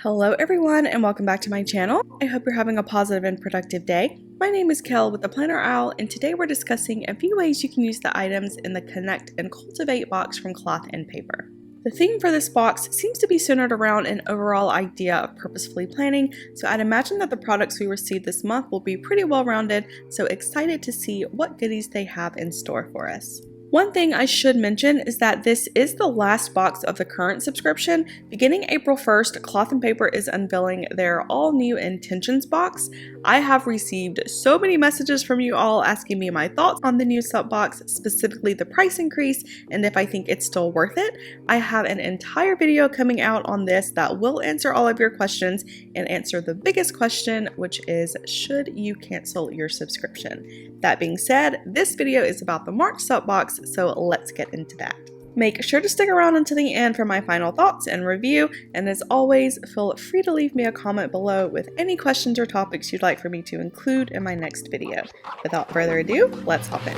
Hello everyone and welcome back to my channel. I hope you're having a positive and productive day. My name is Kel with the Planner Owl, and today we're discussing a few ways you can use the items in the Connect and Cultivate box from Cloth and Paper. The theme for this box seems to be centered around an overall idea of purposefully planning, so I'd imagine that the products we received this month will be pretty well rounded, so excited to see what goodies they have in store for us. One thing I should mention is that this is the last box of the current subscription. Beginning April 1st, Cloth and Paper is unveiling their all-new Intentions box. I have received so many messages from you all asking me my thoughts on the new sub box, specifically the price increase, and if I think it's still worth it. I have an entire video coming out on this that will answer all of your questions and answer the biggest question, which is, should you cancel your subscription? That being said, this video is about the March sub box, so let's get into that. Make sure to stick around until the end for my final thoughts and review, and as always, feel free to leave me a comment below with any questions or topics you'd like for me to include in my next video. Without further ado, let's hop in.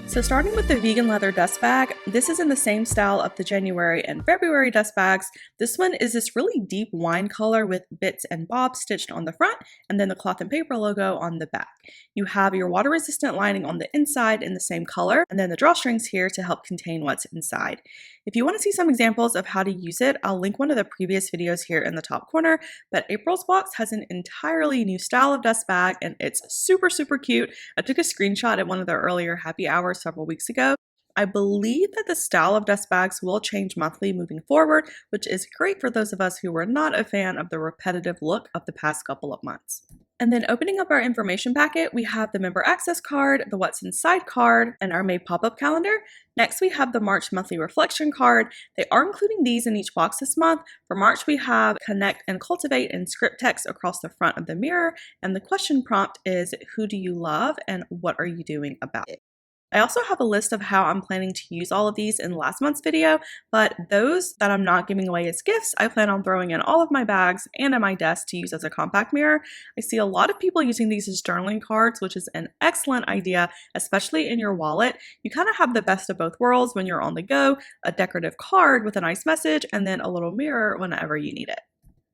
So starting with the vegan leather dust bag, this is in the same style of the January and February dust bags. This one is this really deep wine color with bits and bobs stitched on the front and then the Cloth and Paper logo on the back. You have your water resistant lining on the inside in the same color and then the drawstrings here to help contain what's inside. If you want to see some examples of how to use it, I'll link one of the previous videos here in the top corner, but April's box has an entirely new style of dust bag and it's super cute. I took a screenshot at one of the earlier happy hours several weeks ago. I believe that the style of dust bags will change monthly moving forward, which is great for those of us who were not a fan of the repetitive look of the past couple of months. And then opening up our information packet, we have the member access card, the what's inside card, and our May pop-up calendar. Next, we have the March monthly reflection card. They are including these in each box this month. For March, we have Connect and Cultivate in script text across the front of the mirror. And the question prompt is, who do you love and what are you doing about it? I also have a list of how I'm planning to use all of these in last month's video, but those that I'm not giving away as gifts, I plan on throwing in all of my bags and at my desk to use as a compact mirror. I see a lot of people using these as journaling cards, which is an excellent idea, especially in your wallet. You kind of have the best of both worlds when you're on the go, a decorative card with a nice message, and then a little mirror whenever you need it.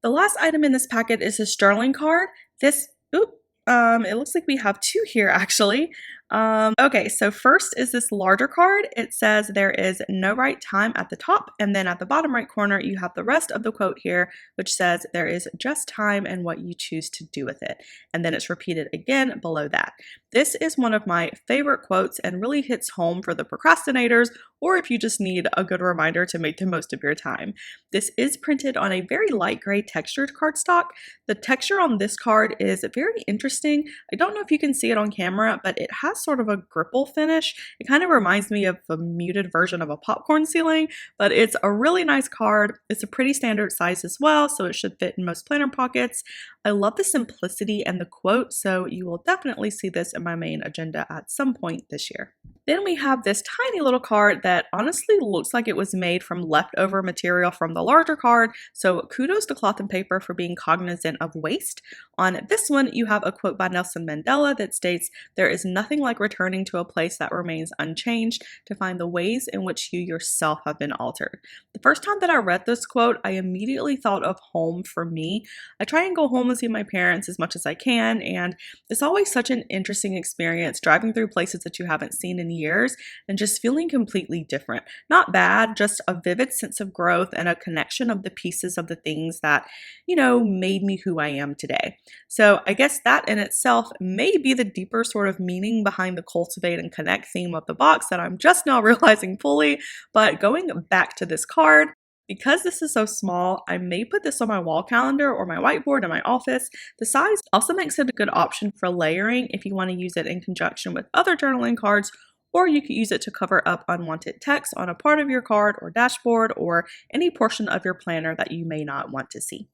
The last item in this packet is this journaling card. It looks like we have two here actually. Okay, so first is this larger card. It says there is no right time at the top, and then at the bottom right corner you have the rest of the quote here, which says there is just time and what you choose to do with it. And then it's repeated again below that. This is one of my favorite quotes and really hits home for the procrastinators, or if you just need a good reminder to make the most of your time. This is printed on a very light gray textured cardstock. The texture on this card is very interesting. I don't know if you can see it on camera, but it has sort of a gripple finish. It kind of reminds me of a muted version of a popcorn ceiling, but it's a really nice card. It's a pretty standard size as well, so it should fit in most planner pockets. I love the simplicity and the quote, so you will definitely see this in my main agenda at some point this year. Then we have this tiny little card that honestly looks like it was made from leftover material from the larger card, so kudos to Cloth and Paper for being cognizant of waste. On this one, you have a quote by Nelson Mandela that states, "There is nothing like returning to a place that remains unchanged to find the ways in which you yourself have been altered." The first time that I read this quote, I immediately thought of home for me. I try and go home and see my parents as much as I can, and it's always such an interesting experience driving through places that you haven't seen in years and just feeling completely different. Not bad, just a vivid sense of growth and a connection of the pieces of the things that, made me who I am today. So I guess that in itself may be the deeper sort of meaning behind the Cultivate and Connect theme of the box that I'm just now realizing fully. But going back to this card, because this is so small, I may put this on my wall calendar or my whiteboard in my office. The size also makes it a good option for layering if you want to use it in conjunction with other journaling cards, or you could use it to cover up unwanted text on a part of your card or dashboard or any portion of your planner that you may not want to see.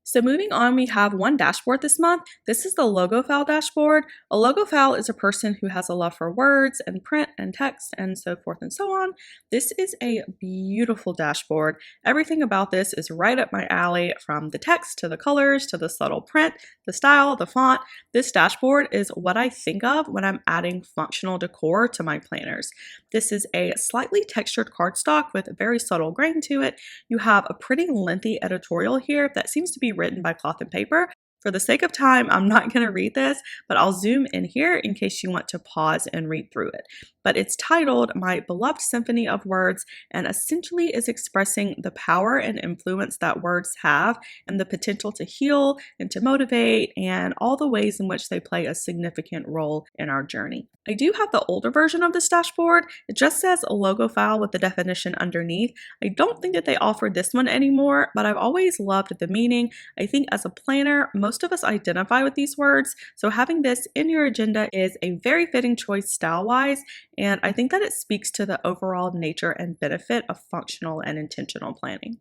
So moving on, we have one dashboard this month. This is the Logophile dashboard. A logophile is a person who has a love for words and print and text and so forth and so on. This is a beautiful dashboard. Everything about this is right up my alley, from the text to the colors to the subtle print, the style, the font. This dashboard is what I think of when I'm adding functional decor to my planners. This is a slightly textured cardstock with a very subtle grain to it. You have a pretty lengthy editorial here that seems to be written by cloth and paper. For the sake of time, I'm not going to read this, but I'll zoom in here in case you want to pause and read through it. But it's titled My Beloved Symphony of Words, and essentially is expressing the power and influence that words have and the potential to heal and to motivate and all the ways in which they play a significant role in our journey. I do have the older version of this dashboard. It just says a logophile with the definition underneath. I don't think that they offer this one anymore, but I've always loved the meaning. I think as a planner, most of us identify with these words, so having this in your agenda is a very fitting choice style-wise, and I think that it speaks to the overall nature and benefit of functional and intentional planning.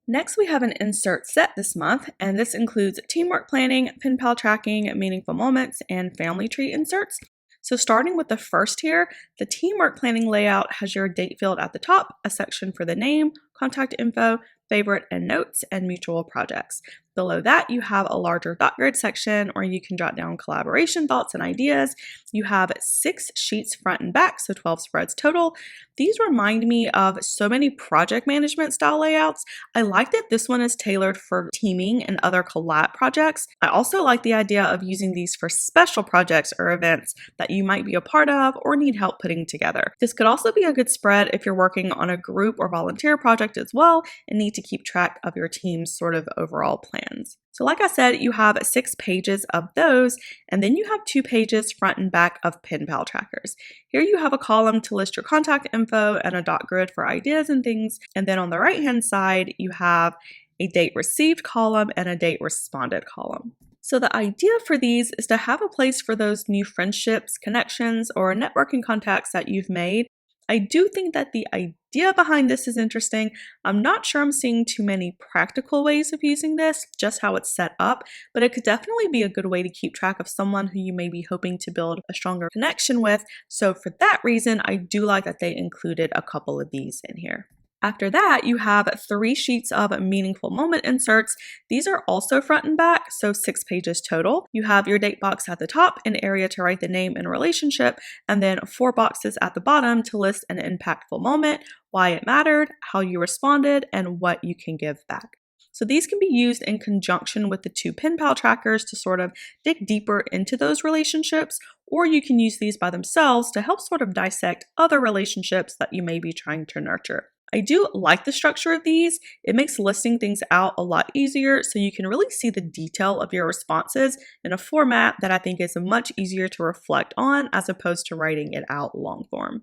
Next, we have an insert set this month, and this includes teamwork planning, pen pal tracking, meaningful moments, and family tree inserts. So starting with the first here, the teamwork planning layout has your date field at the top, a section for the name, contact info, favorite and notes, and mutual projects. Below that, you have a larger dot grid section where you can jot down collaboration thoughts and ideas. You have 6 sheets front and back, so 12 spreads total. These remind me of so many project management style layouts. I like that this one is tailored for teaming and other collab projects. I also like the idea of using these for special projects or events that you might be a part of or need help putting together. This could also be a good spread if you're working on a group or volunteer project as well and need to keep track of your team's sort of overall plans. So like I said, you have 6 pages of those, and then you have 2 pages front and back of pen pal trackers. Here you have a column to list your contact info and a dot grid for ideas and things, and then on the right hand side you have a date received column and a date responded column. So the idea for these is to have a place for those new friendships, connections, or networking contacts that you've made. I do think that the idea behind this is interesting. I'm not sure I'm seeing too many practical ways of using this, just how it's set up, but it could definitely be a good way to keep track of someone who you may be hoping to build a stronger connection with. So for that reason, I do like that they included a couple of these in here. After that, you have 3 sheets of meaningful moment inserts. These are also front and back, so 6 pages total. You have your date box at the top, an area to write the name and relationship, and then 4 boxes at the bottom to list an impactful moment, why it mattered, how you responded, and what you can give back. So these can be used in conjunction with the 2 pen pal trackers to sort of dig deeper into those relationships, or you can use these by themselves to help sort of dissect other relationships that you may be trying to nurture. I do like the structure of these. It makes listing things out a lot easier, so you can really see the detail of your responses in a format that I think is much easier to reflect on as opposed to writing it out long form.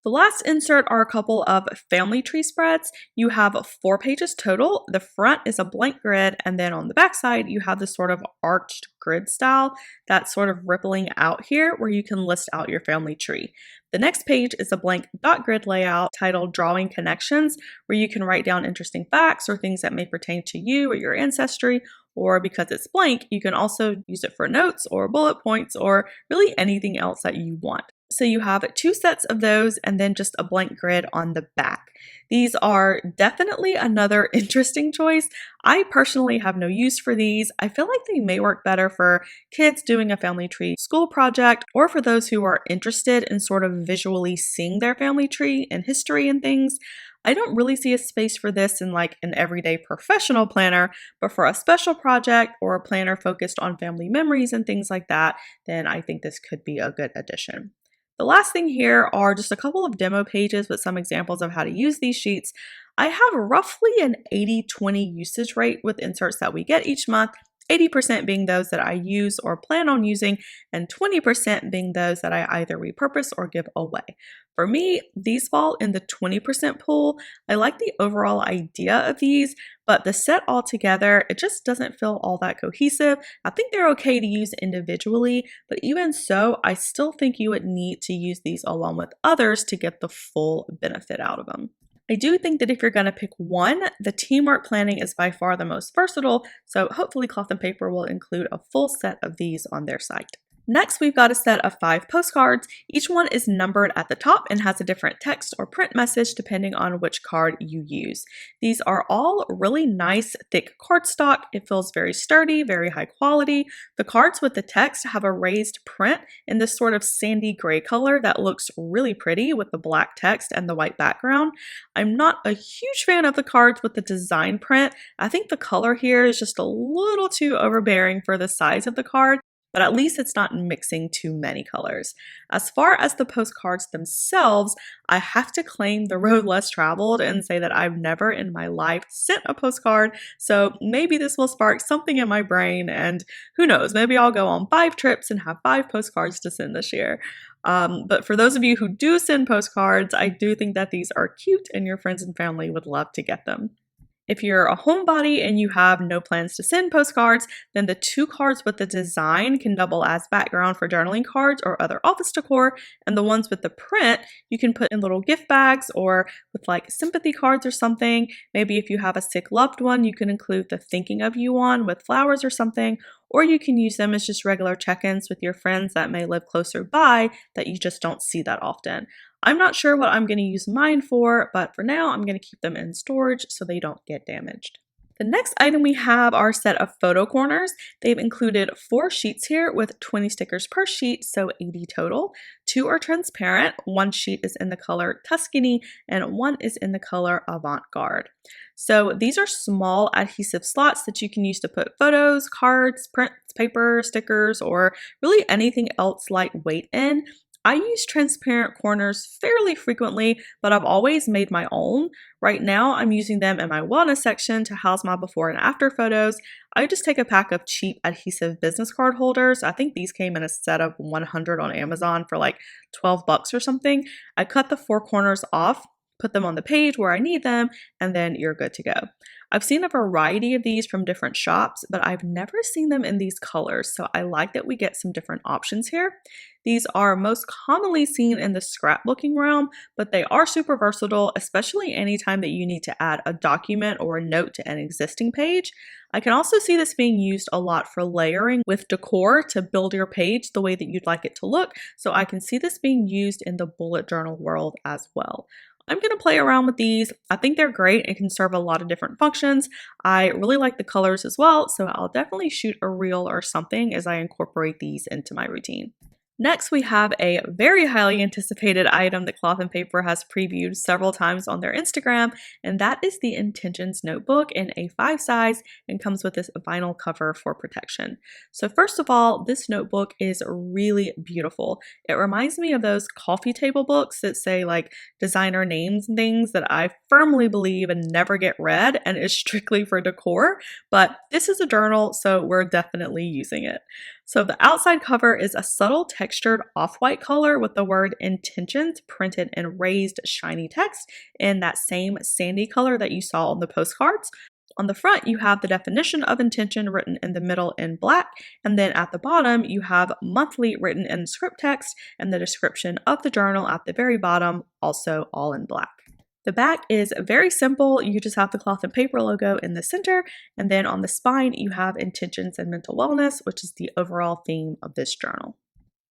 The last insert are a couple of family tree spreads. You have 4 pages total. The front is a blank grid, and then on the back side, you have this sort of arched grid style that's sort of rippling out here where you can list out your family tree. The next page is a blank dot grid layout titled Drawing Connections, where you can write down interesting facts or things that may pertain to you or your ancestry, or because it's blank, you can also use it for notes or bullet points or really anything else that you want. So you have 2 sets of those and then just a blank grid on the back. These are definitely another interesting choice. I personally have no use for these. I feel like they may work better for kids doing a family tree school project, or for those who are interested in sort of visually seeing their family tree and history and things. I don't really see a space for this in like an everyday professional planner, but for a special project or a planner focused on family memories and things like that, then I think this could be a good addition. The last thing here are just a couple of demo pages with some examples of how to use these sheets. I have roughly an 80-20 usage rate with inserts that we get each month, 80% being those that I use or plan on using, and 20% being those that I either repurpose or give away. For me, these fall in the 20% pool. I like the overall idea of these, but the set all together, it just doesn't feel all that cohesive. I think they're okay to use individually, but even so, I still think you would need to use these along with others to get the full benefit out of them. I do think that if you're going to pick one, the teamwork planning is by far the most versatile, so hopefully Cloth and Paper will include a full set of these on their site. Next, we've got a set of 5 postcards. Each one is numbered at the top and has a different text or print message depending on which card you use. These are all really nice, thick cardstock. It feels very sturdy, very high quality. The cards with the text have a raised print in this sort of sandy gray color that looks really pretty with the black text and the white background. I'm not a huge fan of the cards with the design print. I think the color here is just a little too overbearing for the size of the card, but at least it's not mixing too many colors. As far as the postcards themselves, I have to claim the road less traveled and say that I've never in my life sent a postcard, so maybe this will spark something in my brain, and who knows, maybe I'll go on 5 trips and have 5 postcards to send this year. But for those of you who do send postcards, I do think that these are cute and your friends and family would love to get them. If you're a homebody and you have no plans to send postcards, then the 2 cards with the design can double as background for journaling cards or other office decor, and the ones with the print you can put in little gift bags or with like sympathy cards or something. Maybe if you have a sick loved one, you can include the thinking of you one with flowers or something, or you can use them as just regular check-ins with your friends that may live closer by that you just don't see that often. I'm not sure what I'm going to use mine for, but for now I'm going to keep them in storage so they don't get damaged. The next item we have are a set of photo corners. They've included 4 sheets here with 20 stickers per sheet, so 80 total. 2 are transparent, 1 sheet is in the color Tuscany, and 1 is in the color Avant-Garde. So these are small adhesive slots that you can use to put photos, cards, prints, paper, stickers, or really anything else lightweight in. I use transparent corners fairly frequently, but I've always made my own. Right now, I'm using them in my wellness section to house my before and after photos. I just take a pack of cheap adhesive business card holders. I think these came in a set of 100 on Amazon for like 12 bucks or something. I cut the 4 corners off, put them on the page where I need them, and then you're good to go. I've seen a variety of these from different shops, but I've never seen them in these colors, so I like that we get some different options here. These are most commonly seen in the scrapbooking realm, but they are super versatile, especially anytime that you need to add a document or a note to an existing page. I can also see this being used a lot for layering with decor to build your page the way that you'd like it to look, so I can see this being used in the bullet journal world as well. I'm going to play around with these. I think they're great and can serve a lot of different functions. I really like the colors as well, so I'll definitely shoot a reel or something as I incorporate these into my routine. Next, we have a very highly anticipated item that Cloth and Paper has previewed several times on their Instagram, and that is the Intentions Notebook in A5 size and comes with this vinyl cover for protection. So first of all, this notebook is really beautiful. It reminds me of those coffee table books that say like designer names and things that I firmly believe and never get read and is strictly for decor, but this is a journal, so we're definitely using it. So the outside cover is a subtle textured off-white color with the word intentions printed in raised shiny text in that same sandy color that you saw on the postcards. On the front, you have the definition of intention written in the middle in black, and then at the bottom, you have monthly written in script text and the description of the journal at the very bottom, also all in black. The back is very simple. You just have the Cloth and Paper logo in the center, and then on the spine, you have intentions and mental wellness, which is the overall theme of this journal.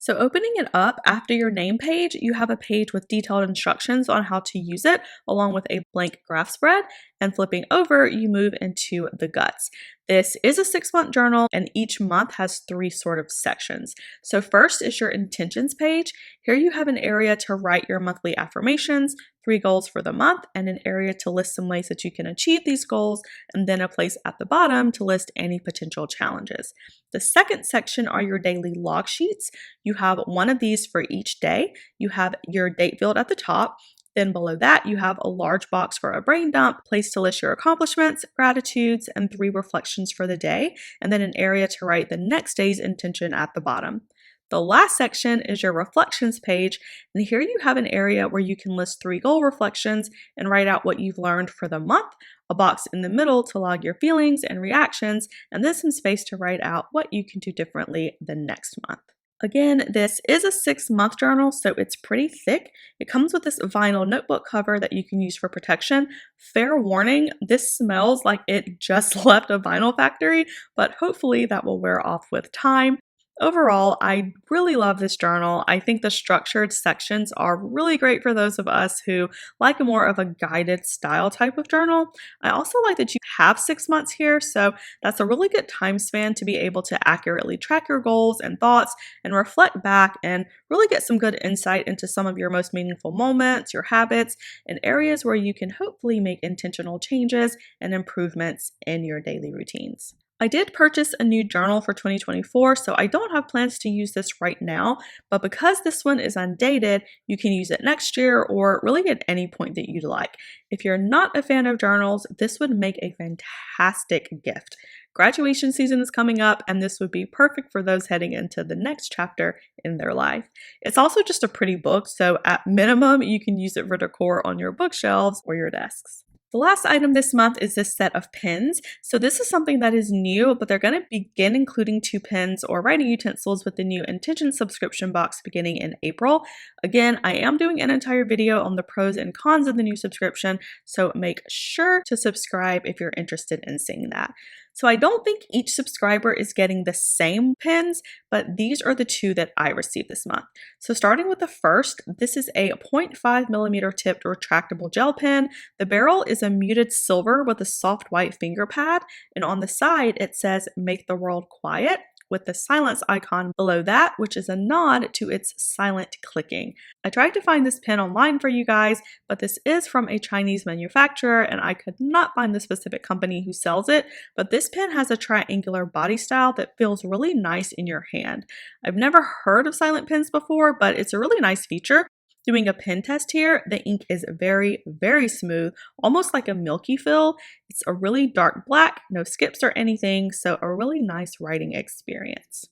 So opening it up after your name page, you have a page with detailed instructions on how to use it, along with a blank graph spread, and flipping over, you move into the guts. This is a 6-month journal, and each month has 3 sort of sections. So first is your intentions page. Here you have an area to write your monthly affirmations, 3 goals for the month, and an area to list some ways that you can achieve these goals, and then a place at the bottom to list any potential challenges. The second section are your daily log sheets. You have one of these for each day. You have your date field at the top. Then below that, you have a large box for a brain dump, place to list your accomplishments, gratitudes, and 3 reflections for the day, and then an area to write the next day's intention at the bottom. The last section is your reflections page, and here you have an area where you can list 3 goal reflections and write out what you've learned for the month, a box in the middle to log your feelings and reactions, and then some space to write out what you can do differently the next month. Again, this is a 6-month journal, so it's pretty thick. It comes with this vinyl notebook cover that you can use for protection. Fair warning, this smells like it just left a vinyl factory, but hopefully that will wear off with time. Overall, I really love this journal. I think the structured sections are really great for those of us who like a more of a guided style type of journal. I also like that you have 6 months here, so that's a really good time span to be able to accurately track your goals and thoughts and reflect back and really get some good insight into some of your most meaningful moments, your habits, and areas where you can hopefully make intentional changes and improvements in your daily routines. I did purchase a new journal for 2024, so I don't have plans to use this right now, but because this one is undated, you can use it next year or really at any point that you'd like. If you're not a fan of journals, this would make a fantastic gift. Graduation season is coming up, and this would be perfect for those heading into the next chapter in their life. It's also just a pretty book, so at minimum, you can use it for decor on your bookshelves or your desks. The last item this month is this set of pens. So this is something that is new, but they're going to begin including 2 pens or writing utensils with the new Intention subscription box beginning in April. Again, I am doing an entire video on the pros and cons of the new subscription, so make sure to subscribe if you're interested in seeing that. So I don't think each subscriber is getting the same pens, but these are the 2 that I received this month. So starting with the first, this is a 0.5mm tipped retractable gel pen. The barrel is a muted silver with a soft white finger pad, and on the side it says "Make the World Quiet," with the silence icon below that, which is a nod to its silent clicking. I tried to find this pen online for you guys, but this is from a Chinese manufacturer and I could not find the specific company who sells it, but this pen has a triangular body style that feels really nice in your hand. I've never heard of silent pens before, but it's a really nice feature. Doing a pen test here, the ink is very, very smooth, almost like a milky fill. It's a really dark black, no skips or anything, so a really nice writing experience.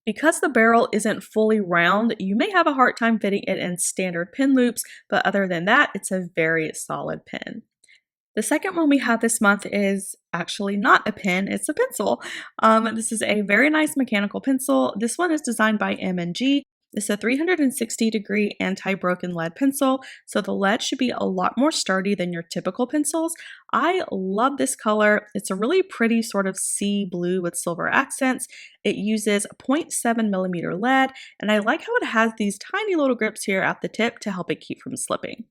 Because the barrel isn't fully round, you may have a hard time fitting it in standard pen loops, but other than that, it's a very solid pen. The second one we have this month is actually not a pen, it's a pencil. This is a very nice mechanical pencil. This one is designed by M&G. It's a 360-degree anti-broken lead pencil, so the lead should be a lot more sturdy than your typical pencils. I love this color. It's a really pretty sort of sea blue with silver accents. It uses 0.7mm lead, and I like how it has these tiny little grips here at the tip to help it keep from slipping.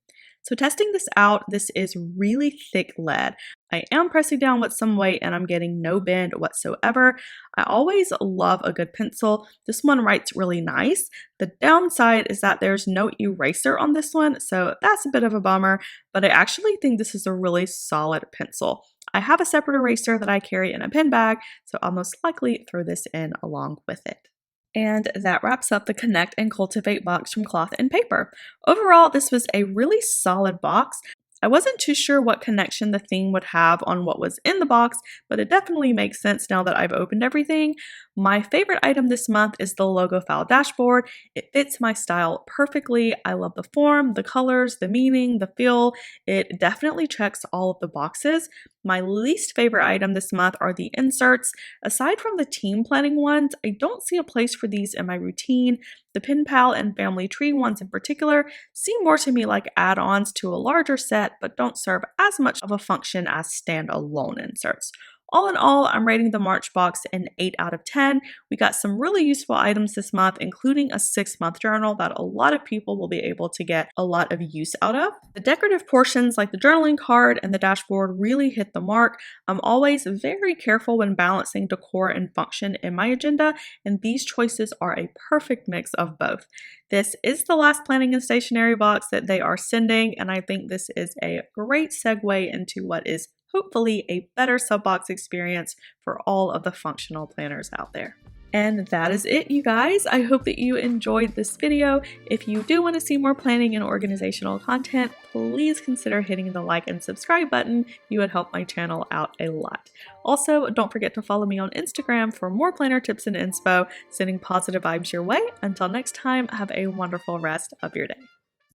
So testing this out, this is really thick lead. I am pressing down with some weight and I'm getting no bend whatsoever. I always love a good pencil. This one writes really nice. The downside is that there's no eraser on this one, so that's a bit of a bummer, but I actually think this is a really solid pencil. I have a separate eraser that I carry in a pen bag, so I'll most likely throw this in along with it. And that wraps up the Connect and Cultivate box from Cloth and Paper. Overall, this was a really solid box. I wasn't too sure what connection the theme would have on what was in the box, but it definitely makes sense now that I've opened everything. My favorite item this month is the logo file dashboard. It fits my style perfectly. I love the form, the colors, the meaning, the feel. It definitely checks all of the boxes. My least favorite item this month are the inserts. Aside from the team planning ones, I don't see a place for these in my routine. The Pen Pal and Family Tree ones in particular seem more to me like add-ons to a larger set, but don't serve as much of a function as standalone inserts. All in all, I'm rating the March box an 8 out of 10. We got some really useful items this month, including a 6-month journal that a lot of people will be able to get a lot of use out of. The decorative portions like the journaling card and the dashboard really hit the mark. I'm always very careful when balancing decor and function in my agenda, and these choices are a perfect mix of both. This is the last planning and stationery box that they are sending, and I think this is a great segue into what is hopefully a better sub-box experience for all of the functional planners out there. And that is it, you guys. I hope that you enjoyed this video. If you do want to see more planning and organizational content, please consider hitting the like and subscribe button. You would help my channel out a lot. Also, don't forget to follow me on Instagram for more planner tips and inspo, sending positive vibes your way. Until next time, have a wonderful rest of your day.